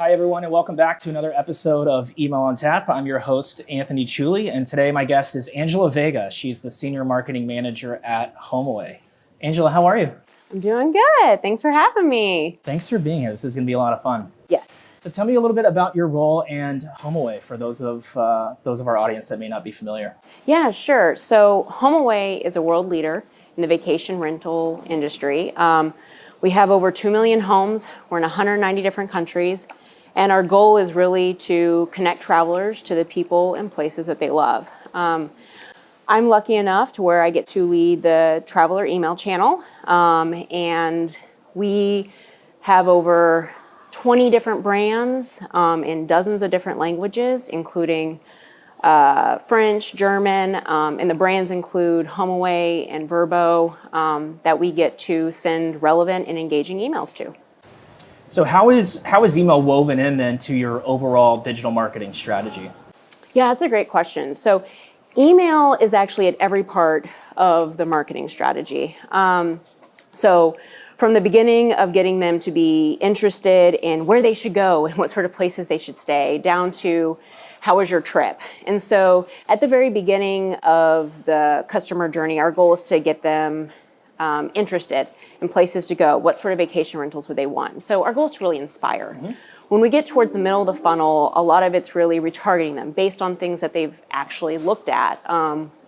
Hi, everyone, and welcome back to another episode of Email on Tap. I'm your host, Anthony Chuli, and today my guest is Angela Vega. She's the Senior Marketing Manager at HomeAway. Angela, how are you? I'm doing good. Thanks for having me. Thanks for being here. This is going to be a lot of fun. Yes. So tell me a little bit about your role and HomeAway for those of our audience that may not be familiar. Yeah, sure. So HomeAway is a world leader in the vacation rental industry. We have over 2 million homes. We're in 190 different countries. And our goal is really to connect travelers to the people and places that they love. I'm lucky enough to where I get to lead the traveler email channel. And we have over 20 different brands in dozens of different languages, including French, German, and the brands include HomeAway and Vrbo that we get to send relevant and engaging emails to. So how is email woven in then to your overall digital marketing strategy? Yeah, that's a great question. So email is actually at every part of the marketing strategy. So from the beginning of getting them to be interested in where they should go and what sort of places they should stay, down to how was your trip? And so at the very beginning of the customer journey, our goal is to get them interested in places to go. What sort of vacation rentals would they want? So our goal is to really inspire. Mm-hmm. When we get towards the middle of the funnel, a lot of it's really retargeting them based on things that they've actually looked at,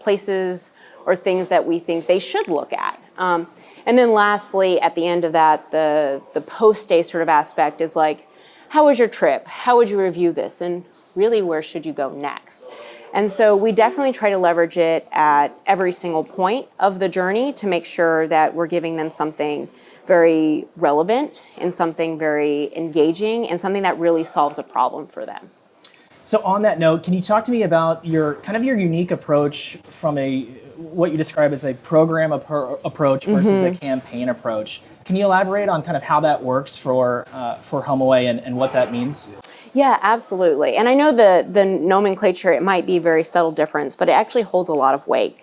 places or things that we think they should look at. And then lastly, at the end of that, the post-day sort of aspect is like, how was your trip? How would you review this? And really, where should you go next? And so we definitely try to leverage it at every single point of the journey to make sure that we're giving them something very relevant and something very engaging and something that really solves a problem for them. So on that note, can you talk to me about your unique approach from what you describe as a program approach versus a campaign approach? Can you elaborate on kind of how that works for HomeAway and what that means? Yeah, absolutely. And I know the nomenclature, it might be a very subtle difference, but it actually holds a lot of weight.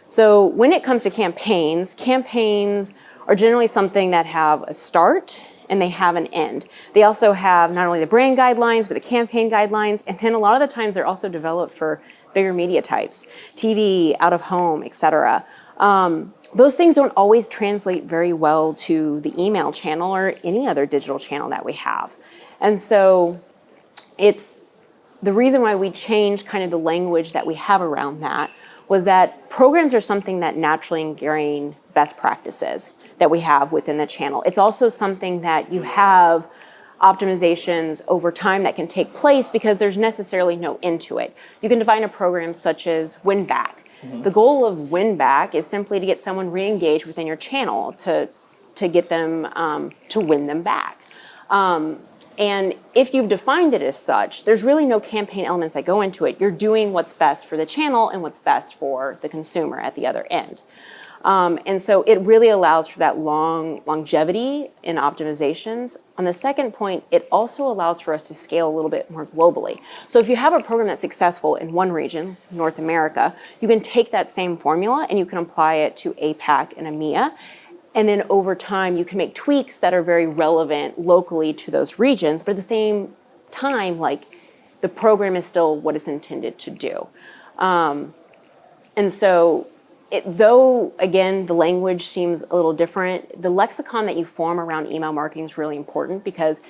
So when it comes to campaigns are generally something that have a start and they have an end. They also have not only the brand guidelines, but the campaign guidelines, and then a lot of the times they're also developed for bigger media types, TV, out of home, etc. Those things don't always translate very well to the email channel or any other digital channel that we have. And so it's the reason why we changed kind of the language that we have around that was that programs are something that naturally ingrain best practices that we have within the channel. It's also something that you have optimizations over time that can take place because there's necessarily no end to it. You can define a program such as win back. Mm-hmm. The goal of win back is simply to get someone re-engaged within your channel to get them to win them back. And if you've defined it as such, there's really no campaign elements that go into it. You're doing what's best for the channel and what's best for the consumer at the other end. And so it really allows for that longevity in optimizations. On the second point, it also allows for us to scale a little bit more globally. So if you have a program that's successful in one region, North America, you can take that same formula and you can apply it to APAC and EMEA. And then over time, you can make tweaks that are very relevant locally to those regions, but at the same time, like the program is still what it's intended to do. And so though, again, the language seems a little different, the lexicon that you form around email marketing is really important because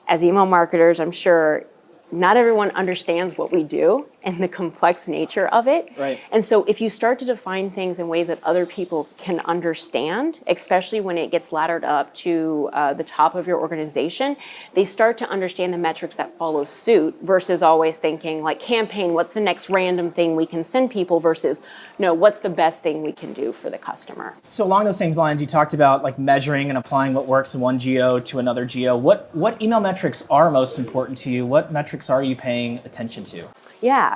as email marketers, I'm sure not everyone understands what we do and the complex nature of it. Right. And so if you start to define things in ways that other people can understand, especially when it gets laddered up to the top of your organization, they start to understand the metrics that follow suit versus always thinking like campaign, what's the next random thing we can send people versus no, what's the best thing we can do for the customer. So along those same lines, you talked about like measuring and applying what works in one geo to another geo. What email metrics are most important to you? What metrics are you paying attention to? Yeah.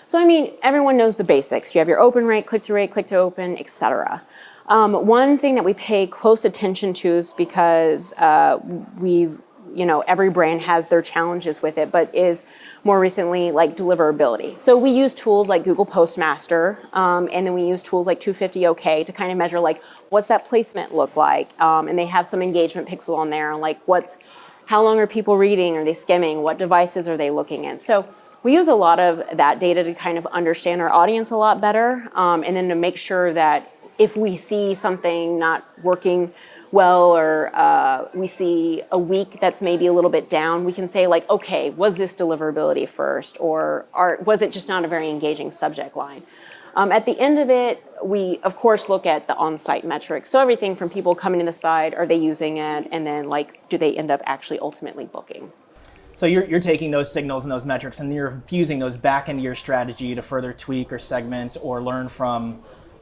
So, I mean, everyone knows the basics. You have your open rate, click-through rate, click-to-open, etc. One thing that we pay close attention to is because every brand has their challenges with it, but is more recently like deliverability. So we use tools like Google Postmaster, and then we use tools like 250 OK to kind of measure like what's that placement look like, and they have some engagement pixel on there, and like what's how long are people reading? Are they skimming? What devices are they looking at? So we use a lot of that data to kind of understand our audience a lot better, and then to make sure that if we see something not working well, or we see a week that's maybe a little bit down, we can say like, okay, was this deliverability first, or was it just not a very engaging subject line? At the end of it, we of course look at the on-site metrics. So everything from people coming to the site, are they using it, and then like, do they end up actually ultimately booking? So you're taking those signals and those metrics and you're infusing those back into your strategy to further tweak or segment or learn from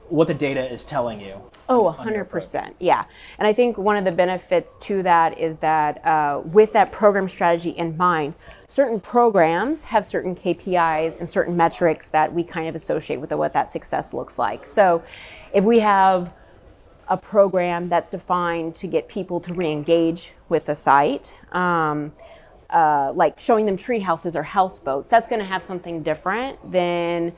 what the data is telling you. Oh, 100%, yeah. And I think one of the benefits to that is that with that program strategy in mind, certain programs have certain KPIs and certain metrics that we kind of associate with what that success looks like. So if we have a program that's defined to get people to re-engage with the site, like showing them tree houses or houseboats, that's going to have something different than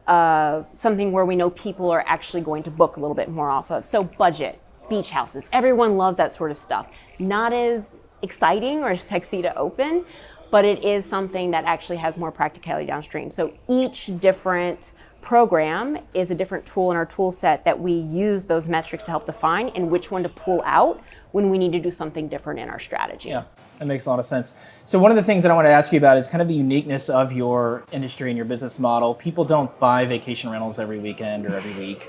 something where we know people are actually going to book a little bit more off of. So budget, beach houses, everyone loves that sort of stuff. Not as exciting or sexy to open, but it is something that actually has more practicality downstream. So each different program is a different tool in our tool set that we use those metrics to help define and which one to pull out when we need to do something different in our strategy. Yeah, that makes a lot of sense. So one of the things that I want to ask you about is kind of the uniqueness of your industry and your business model. People don't buy vacation rentals every weekend or every week,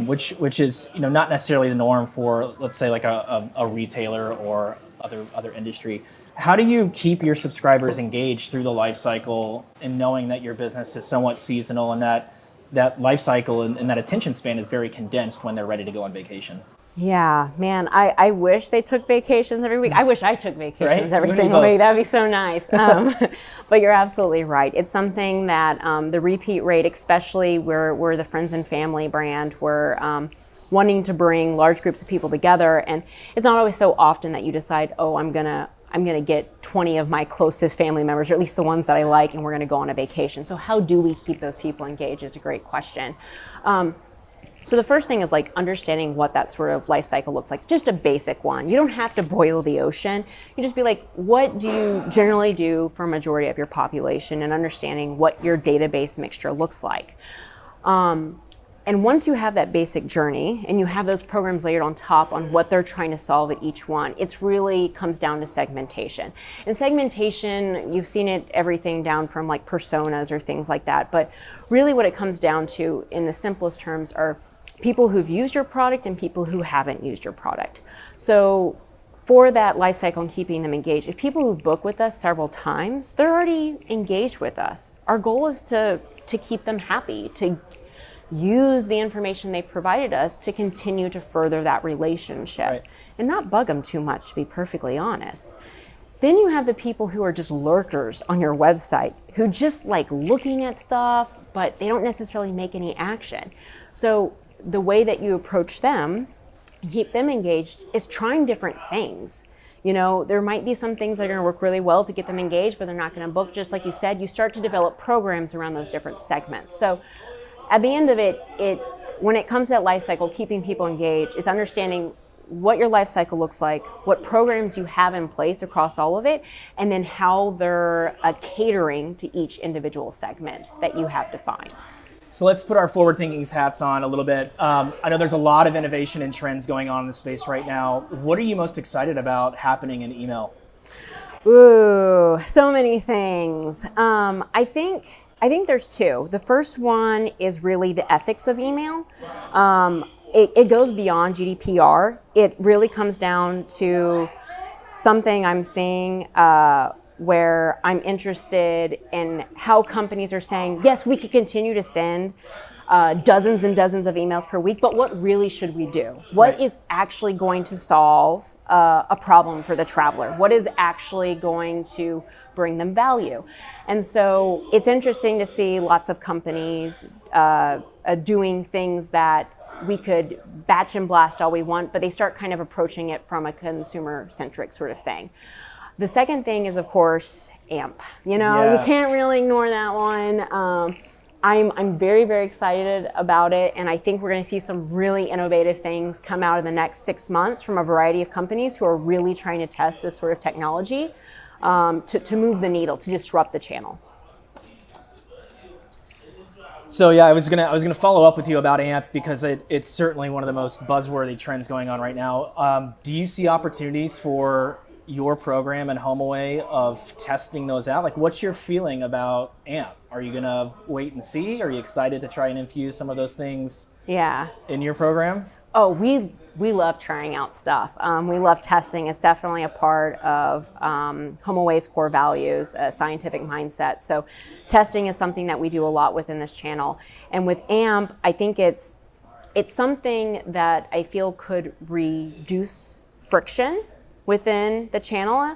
which is not necessarily the norm for, let's say, like a retailer or other industry. How do you keep your subscribers engaged through the life cycle and knowing that your business is somewhat seasonal and that life cycle and that attention span is very condensed when they're ready to go on vacation? Yeah, man, I wish they took vacations every week. I wish I took vacations Right? every single week. That'd be so nice. But you're absolutely right. It's something that the repeat rate, especially we're the friends and family brand, we're wanting to bring large groups of people together. And it's not always so often that you decide, oh, I'm gonna get 20 of my closest family members, or at least the ones that I like, and we're gonna go on a vacation. So how do we keep those people engaged is a great question. So the first thing is like understanding what that sort of life cycle looks like, just a basic one. You don't have to boil the ocean. You just be like, what do you generally do for a majority of your population, and understanding what your database mixture looks like. And once you have that basic journey and you have those programs layered on top on what they're trying to solve at each one, it's really comes down to segmentation. And segmentation, you've seen it everything down from like personas or things like that. But really what it comes down to in the simplest terms are people who've used your product and people who haven't used your product. So for that life cycle and keeping them engaged, if people who've booked with us several times, they're already engaged with us. Our goal is to keep them happy, to use the information they provided us to continue to further that relationship, right, and not bug them too much, to be perfectly honest. Then you have the people who are just lurkers on your website, who just like looking at stuff, but they don't necessarily make any action. So the way that you approach them and keep them engaged is trying different things. There might be some things that are going to work really well to get them engaged, but they're not going to book. Just like you said, you start to develop programs around those different segments. So at the end of it, when it comes to that life cycle, keeping people engaged is understanding what your life cycle looks like, what programs you have in place across all of it, and then how they're catering to each individual segment that you have defined. So let's put our forward-thinking hats on a little bit. I know there's a lot of innovation and trends going on in the space right now. What are you most excited about happening in email? Ooh, so many things. I think there's two. The first one is really the ethics of email. It goes beyond GDPR. It really comes down to something I'm seeing where I'm interested in how companies are saying, yes, we could continue to send dozens and dozens of emails per week, but what really should we do? What Right. is actually going to solve a problem for the traveler? What is actually going to bring them value? And so it's interesting to see lots of companies doing things that we could batch and blast all we want, but they start kind of approaching it from a consumer-centric sort of thing. The second thing is, of course, AMP. You Yeah. can't really ignore that one. I'm very, very excited about it, and I think we're going to see some really innovative things come out in the next 6 months from a variety of companies who are really trying to test this sort of technology to move the needle, to disrupt the channel. So yeah, I was gonna follow up with you about AMP because it's certainly one of the most buzzworthy trends going on right now. Do you see opportunities for your program and HomeAway of testing those out? Like, what's your feeling about AMP? Are you gonna wait and see? Are you excited to try and infuse some of those things in your program? Oh, we love trying out stuff. We love testing. It's definitely a part of HomeAway's core values, a scientific mindset. So testing is something that we do a lot within this channel. And with AMP, I think it's something that I feel could reduce friction within the channel,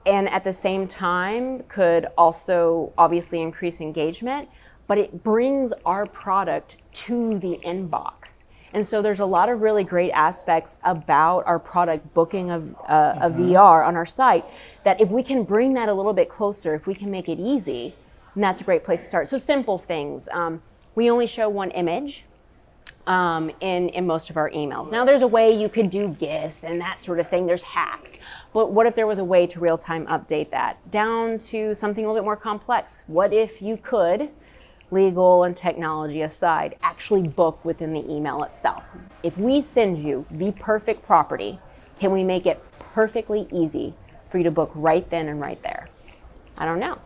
and at the same time could also obviously increase engagement, but it brings our product to the inbox. And so there's a lot of really great aspects about our product booking of a VR on our site that if we can bring that a little bit closer, if we can make it easy, then that's a great place to start. So simple things. We only show one image in most of our emails. Now there's a way you could do GIFs and that sort of thing. There's hacks. But what if there was a way to real-time update that down to something a little bit more complex? What if you could, legal and technology aside, actually book within the email itself? If we send you the perfect property, can we make it perfectly easy for you to book right then and right there? I don't know.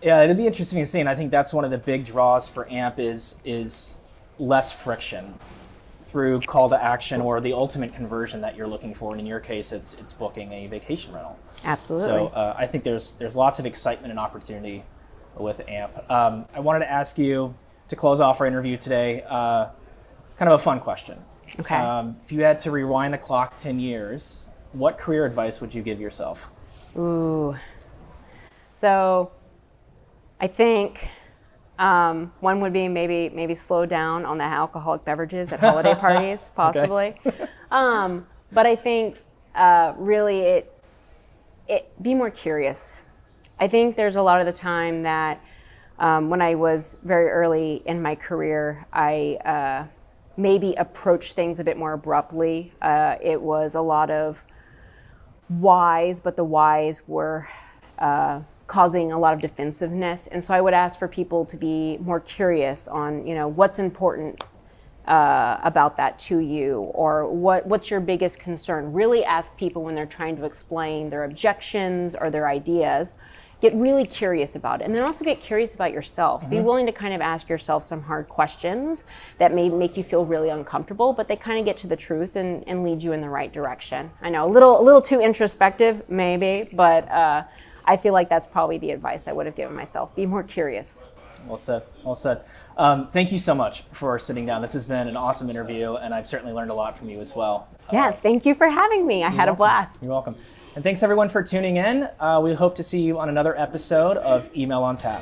Yeah, it'd be interesting to see, and I think that's one of the big draws for AMP is less friction through call to action or the ultimate conversion that you're looking for. And in your case, it's booking a vacation rental. Absolutely. So I think there's lots of excitement and opportunity with AMP. I wanted to ask you to close off our interview today, kind of a fun question. Okay. If you had to rewind the clock 10 years, what career advice would you give yourself? Ooh. So I think one would be maybe slow down on the alcoholic beverages at holiday parties, possibly. But I think really it be more curious. I think there's a lot of the time that when I was very early in my career, I maybe approached things a bit more abruptly. It was a lot of whys, but the whys were causing a lot of defensiveness. And so I would ask for people to be more curious on, what's important about that to you, or what's your biggest concern. Really ask people when they're trying to explain their objections or their ideas. Get really curious about it. And then also get curious about yourself. Be willing to kind of ask yourself some hard questions that may make you feel really uncomfortable, but they kind of get to the truth and lead you in the right direction. I know, a little too introspective, maybe, but I feel like that's probably the advice I would have given myself. Be more curious. Well said. Well said. Thank you so much for sitting down. This has been an awesome interview, and I've certainly learned a lot from you as well. Yeah, thank you for having me. I had a blast. You're welcome. And thanks everyone for tuning in. We hope to see you on another episode of Email on Tap.